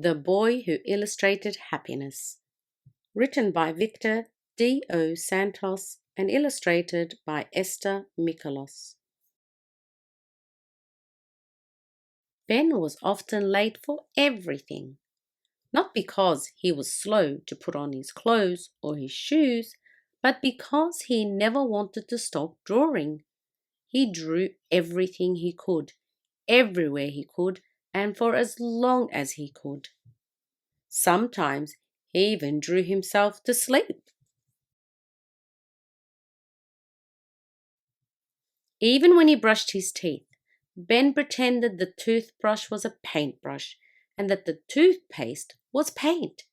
The Boy Who Illustrated Happiness. Written by Victor D.O. Santos and illustrated by Eszter Miklos. Ben was often late for everything. Not because he was slow to put on his clothes or his shoes, but because he never wanted to stop drawing. He drew everything he could, everywhere he could, and for as long as he could. Sometimes he even drew himself to sleep. Even when he brushed his teeth, Ben pretended the toothbrush was a paintbrush and that the toothpaste was paint.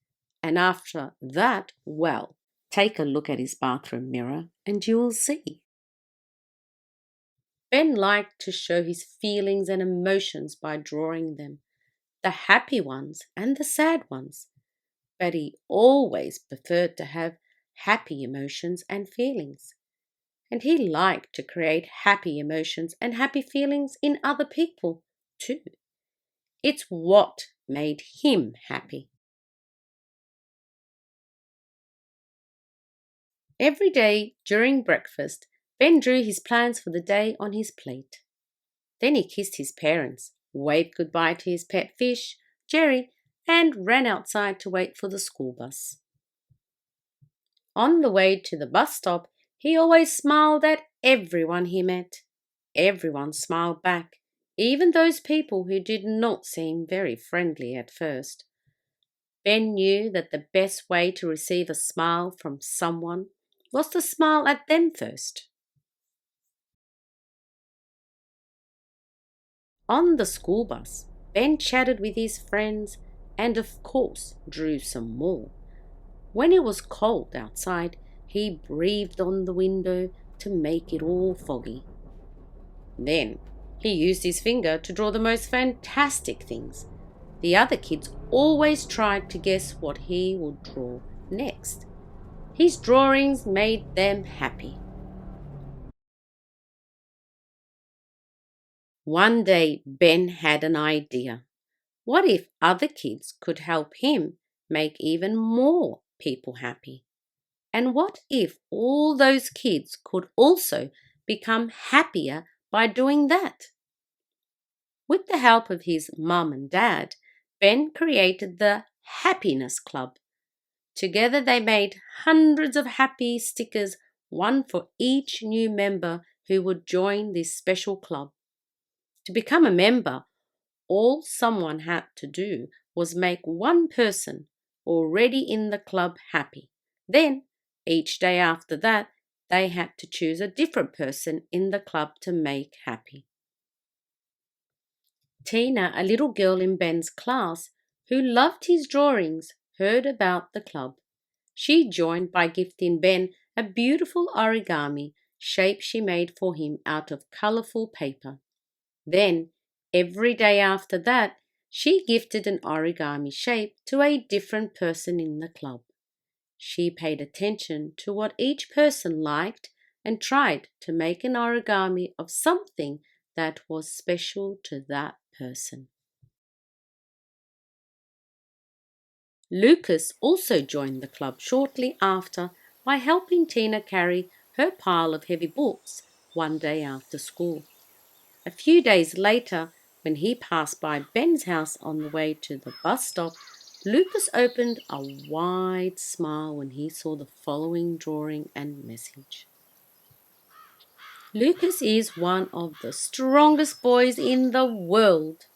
And after that, well, take a look at his bathroom mirror and you will see. Ben liked to show his feelings and emotions by drawing them, the happy ones and the sad ones. But he always preferred to have happy emotions and feelings. And he liked to create happy emotions and happy feelings in other people too. It's what made him happy. Every day during breakfast, Ben drew his plans for the day on his plate. Then he kissed his parents, waved goodbye to his pet fish, Jerry, and ran outside to wait for the school bus. On the way to the bus stop, he always smiled at everyone he met. Everyone smiled back, even those people who did not seem very friendly at first. Ben knew that the best way to receive a smile from someone was to smile at them first. On the school bus, Ben chatted with his friends and, of course, drew some more. When it was cold outside, he breathed on the window to make it all foggy. Then he used his finger to draw the most fantastic things. The other kids always tried to guess what he would draw next. His drawings made them happy. One day Ben had an idea. What if other kids could help him make even more people happy? And what if all those kids could also become happier by doing that? With the help of his mum and dad, Ben created the Happiness Club. Together they made hundreds of happy stickers, one for each new member who would join this special club. To become a member, all someone had to do was make one person already in the club happy. Then, each day after that, they had to choose a different person in the club to make happy. Tina, a little girl in Ben's class who loved his drawings, heard about the club. She joined by gifting Ben a beautiful origami shape she made for him out of colourful paper. Then, every day after that, she gifted an origami shape to a different person in the club. She paid attention to what each person liked and tried to make an origami of something that was special to that person. Lucas also joined the club shortly after by helping Tina carry her pile of heavy books one day after school. A few days later, when he passed by Ben's house on the way to the bus stop, Lucas opened a wide smile when he saw the following drawing and message. Lucas is one of the strongest boys in the world.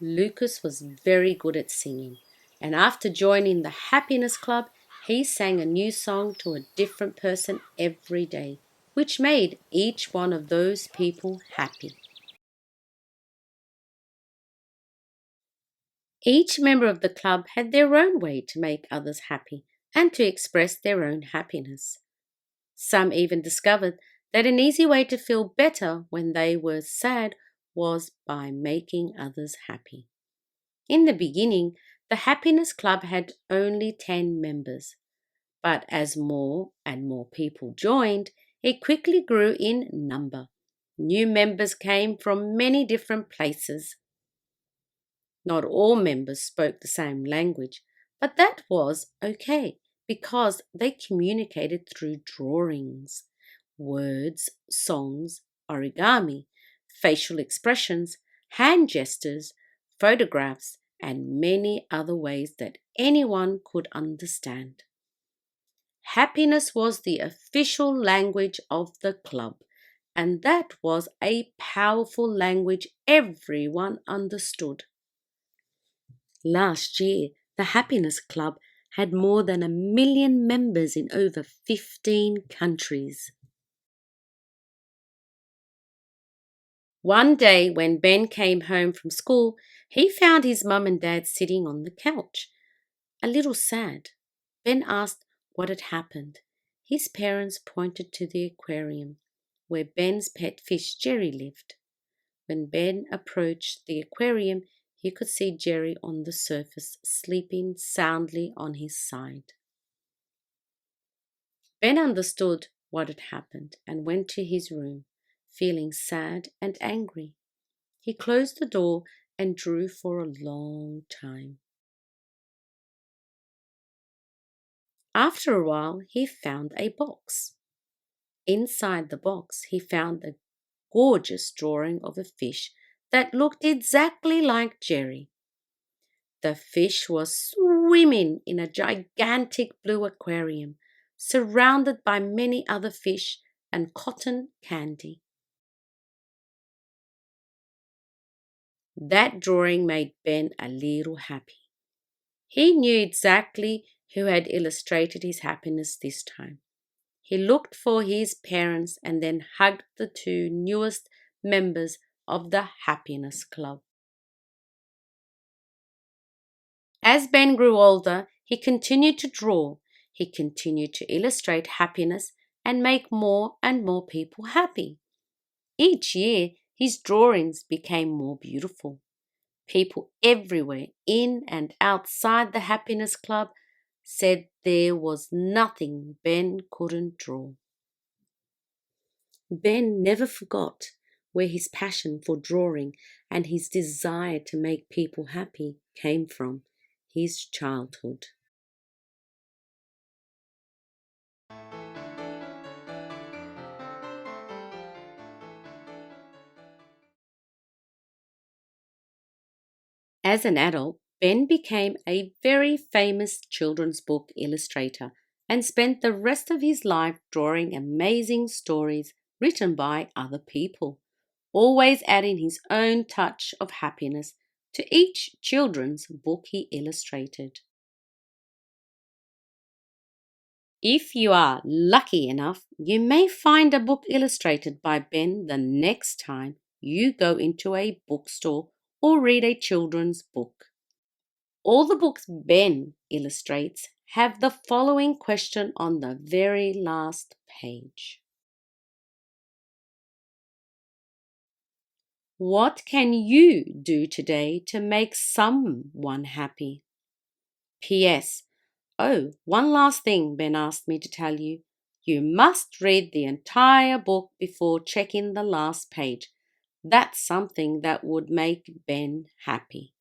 Lucas was very good at singing, and after joining the Happiness Club, he sang a new song to a different person every day, which made each one of those people happy. Each member of the club had their own way to make others happy and to express their own happiness. Some even discovered that an easy way to feel better when they were sad was by making others happy. In the beginning, the Happiness Club had only 10 members, but as more and more people joined, it quickly grew in number. New members came from many different places. Not all members spoke the same language, but that was okay because they communicated through drawings, words, songs, origami, facial expressions, hand gestures, photographs, and many other ways that anyone could understand. Happiness was the official language of the club, and that was a powerful language everyone understood. Last year, the Happiness Club had more than 1 million members in over 15 countries. One day, when Ben came home from school, he found his mum and dad sitting on the couch, a little sad. Ben asked what had happened. His parents pointed to the aquarium where Ben's pet fish Jerry lived. When Ben approached the aquarium, he could see Jerry on the surface, sleeping soundly on his side. Ben understood what had happened and went to his room, feeling sad and angry. He closed the door and drew for a long time. After a while, he found a box. Inside the box, he found a gorgeous drawing of a fish that looked exactly like Jerry. The fish was swimming in a gigantic blue aquarium, surrounded by many other fish and cotton candy. That drawing made Ben a little happy. He knew exactly who had illustrated his happiness this time. He looked for his parents and then hugged the 2 newest members of the Happiness Club. As Ben grew older, he continued to draw. He continued to illustrate happiness and make more and more people happy. Each year, his drawings became more beautiful. People everywhere, in and outside the Happiness Club, said there was nothing Ben couldn't draw. Ben never forgot where his passion for drawing and his desire to make people happy came from: his childhood. As an adult, Ben became a very famous children's book illustrator and spent the rest of his life drawing amazing stories written by other people, always adding his own touch of happiness to each children's book he illustrated. If you are lucky enough, you may find a book illustrated by Ben the next time you go into a bookstore or read a children's book. All the books Ben illustrates have the following question on the very last page: what can you do today to make someone happy? P.S. Oh, one last thing Ben asked me to tell you. You must read the entire book before checking the last page. That's something that would make Ben happy.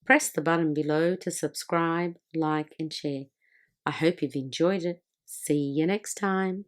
Press the button below to subscribe, like, and share. I hope you've enjoyed it. See you next time.